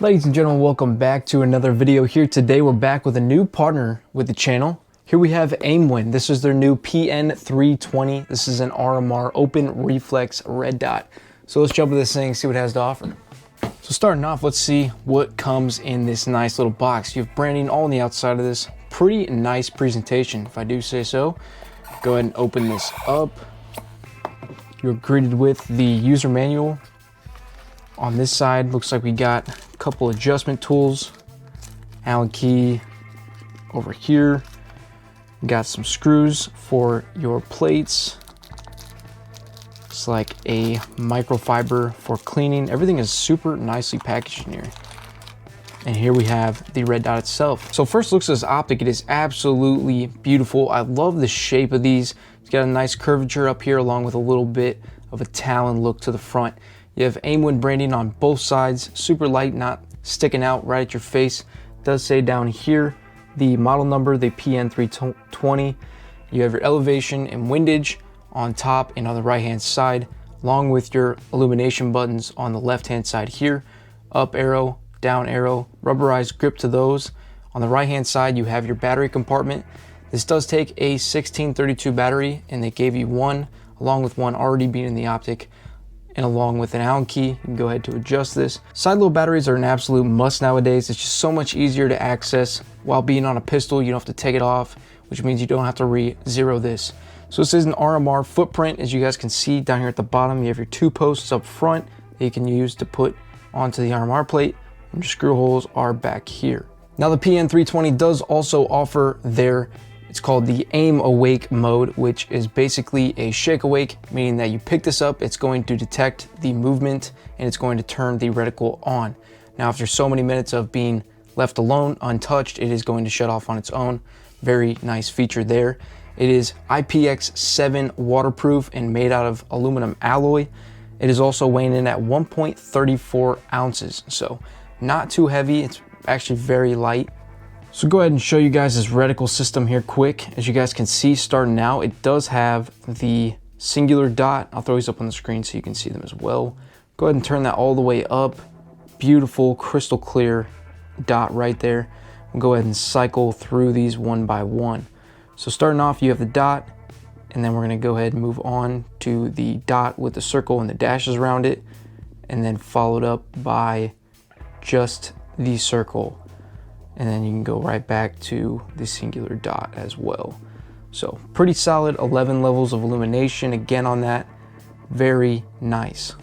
Ladies and gentlemen, welcome back to another video here. Today we're back with a new partner with the channel. Here we have Aimwin. This is their new PN320. This is an RMR open reflex red dot. So let's jump into this thing and see what it has to offer. So starting off, let's see what comes in this nice little box. You have branding all on the outside of this. Pretty nice presentation, if I do say so. Go ahead and open this up. You're greeted with the user manual. On this side, looks like we got a couple adjustment tools. Allen key over here. Got some screws for your plates. It's like a microfiber for cleaning. Everything is super nicely packaged in here. And here we have the red dot itself. So first looks at this optic. It is absolutely beautiful. I love the shape of these. It's got a nice curvature up here along with a little bit of a talon look to the front. You have Aimwin branding on both sides, super light, not sticking out right at your face. It does say down here the model number, the PN320. You have your elevation and windage on top and on the right hand side, along with your illumination buttons on the left hand side here. Up arrow, down arrow, rubberized grip to those. On the right hand side you have your battery compartment. This does take a 1632 battery, and they gave you one along with one already being in the optic. And along with an Allen key, you can go ahead to adjust this. Side load batteries are an absolute must nowadays. It's just so much easier to access while being on a pistol. You don't have to take it off, which means you don't have to re-zero this. So this is an RMR footprint. As you guys can see down here at the bottom, you have your two posts up front that you can use to put onto the RMR plate, and your screw holes are back here. Now the PN320 does also offer it's called the aim awake mode, which is basically a shake awake, meaning that you pick this up, it's going to detect the movement and it's going to turn the reticle on. Now, after so many minutes of being left alone, untouched, it is going to shut off on its own. Very nice feature there. It is IPX7 waterproof and made out of aluminum alloy. It is also weighing in at 1.34 ounces. So not too heavy. It's actually very light. So go ahead and show you guys this reticle system here quick. As you guys can see, starting out, it does have the singular dot. I'll throw these up on the screen so you can see them as well. Go ahead and turn that all the way up. Beautiful, crystal clear dot right there. We'll go ahead and cycle through these one by one. So starting off, you have the dot, and then we're gonna go ahead and move on to the dot with the circle and the dashes around it, and then followed up by just the circle. And then you can go right back to the singular dot as well. So pretty solid, 11 levels of illumination again on that. Very nice.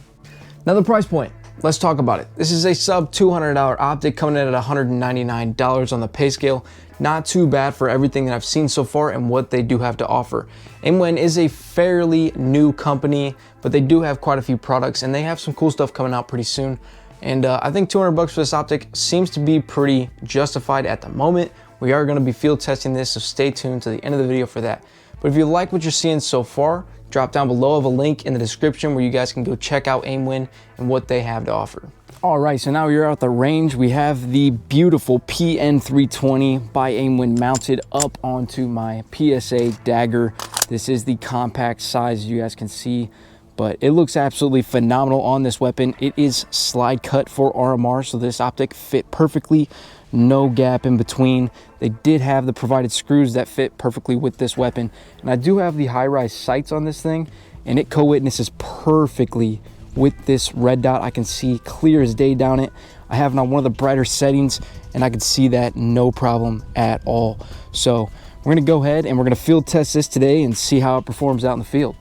Now the price point, let's talk about it. This is a sub $200 optic coming in at $199 on the pay scale. Not too bad for everything that I've seen so far and what they do have to offer. Aimwin is a fairly new company, but they do have quite a few products and they have some cool stuff coming out pretty soon. And I think 200 bucks for this optic seems to be pretty justified at the moment. We are going to be field testing this, so stay tuned to the end of the video for that. But if you like what you're seeing so far, drop down below. I have a link in the description where you guys can go check out Aimwin and what they have to offer. All right, so now we're at the range. We have the beautiful PN320 by Aimwin mounted up onto my PSA dagger. This is the compact size, you guys can see. But it looks absolutely phenomenal on this weapon. It is slide cut for RMR, so this optic fit perfectly, no gap in between. They did have the provided screws that fit perfectly with this weapon. And I do have the high-rise sights on this thing, and it co-witnesses perfectly with this red dot. I can see clear as day down it. I have it on one of the brighter settings, and I can see that no problem at all. So we're gonna go ahead and we're gonna field test this today and see how it performs out in the field.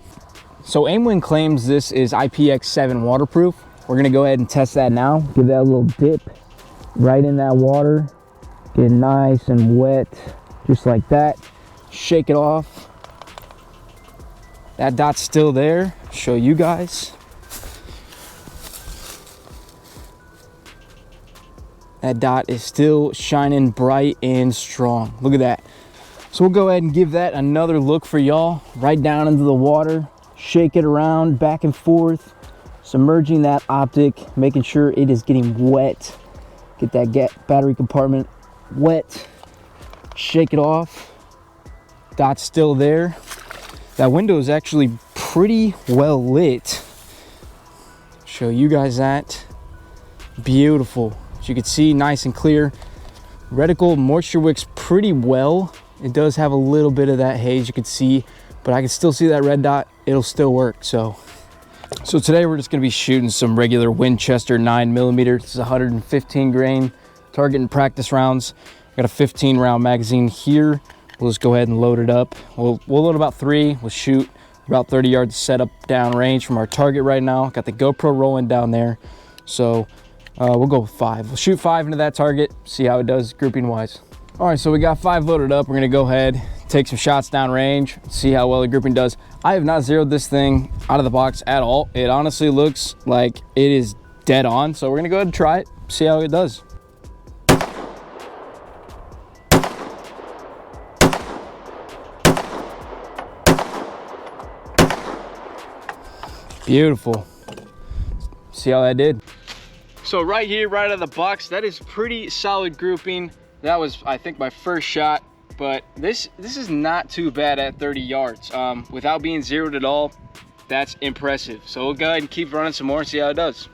So Aimwin claims this is IPX7 waterproof. We're gonna go ahead and test that now. Give that a little dip right in that water. Get it nice and wet, just like that. Shake it off. That dot's still there. Show you guys. That dot is still shining bright and strong. Look at that. So we'll go ahead and give that another look for y'all. Right down into the water. Shake it around back and forth, submerging that optic, making sure it is getting wet. Get that battery compartment wet. Shake it off. Dot's still there. That window is actually pretty well lit. Show you guys that. Beautiful. As you can see, nice and clear. Reticle moisture wicks pretty well. It does have a little bit of that haze, you can see, but I can still see that red dot. It'll still work. So today we're just gonna be shooting some regular Winchester 9mm. This is 115 grain, targeting practice rounds. I got a 15 round magazine here. We'll just go ahead and load it up. We'll load about 3. We'll shoot about 30 yards setup down range from our target right now. Got the GoPro rolling down there. So we'll go with 5. We'll shoot 5 into that target, see how it does grouping wise. All right, so we got 5 loaded up. We're gonna go ahead, take some shots down range, see how well the grouping does. I have not zeroed this thing out of the box at all. It honestly looks like it is dead on. So we're gonna go ahead and try it, see how it does. Beautiful. See how that did. So right here, right out of the box, that is pretty solid grouping. That was, I think, my first shot, but this is not too bad at 30 yards. Without being zeroed at all, that's impressive. So we'll go ahead and keep running some more and see how it does.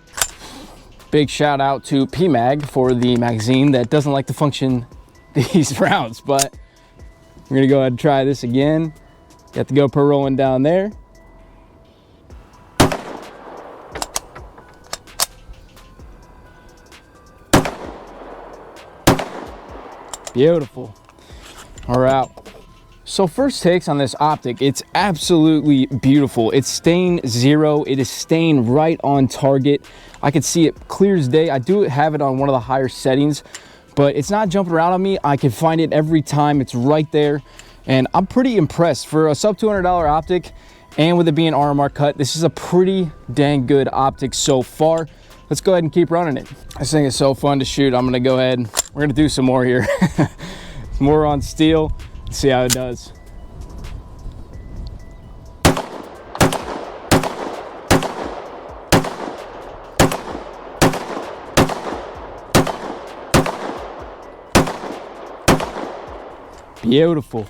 Big shout out to PMag for the magazine that doesn't like to function these rounds, but we're gonna go ahead and try this again. Got the GoPro rolling down there. Beautiful. All right. So first takes on this optic, it's absolutely beautiful. It's staying 0. It is staying right on target. I can see it clear as day. I do have it on one of the higher settings, but it's not jumping around on me. I can find it every time. It's right there. And I'm pretty impressed for a sub $200 optic, and with it being RMR cut, this is a pretty dang good optic so far. Let's go ahead and keep running it. This thing is so fun to shoot. I'm gonna go ahead, we're gonna do some more here. More on steel, see how it does. Beautiful.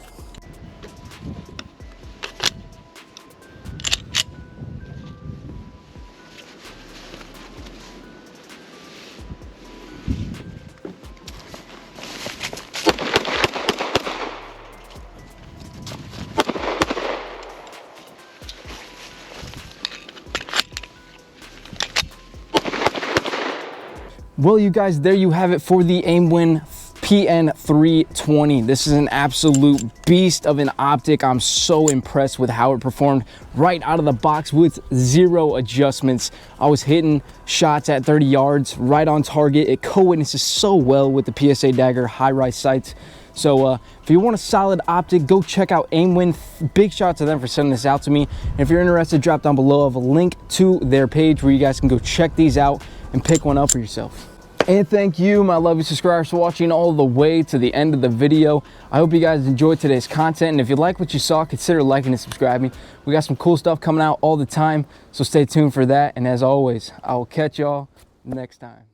Well, you guys, there you have it for the Aimwin PN320. This is an absolute beast of an optic. I'm so impressed with how it performed right out of the box with 0 adjustments. I was hitting shots at 30 yards right on target. It co-witnesses so well with the PSA Dagger high-rise sights. So if you want a solid optic, go check out Aimwin. Big shout out to them for sending this out to me. And if you're interested, drop down below. I have a link to their page where you guys can go check these out and pick one up for yourself. And thank you, my lovely subscribers, for watching all the way to the end of the video. I hope you guys enjoyed today's content, and if you like what you saw, consider liking and subscribing. We got some cool stuff coming out all the time, so stay tuned for that. And as always, I will catch y'all next time.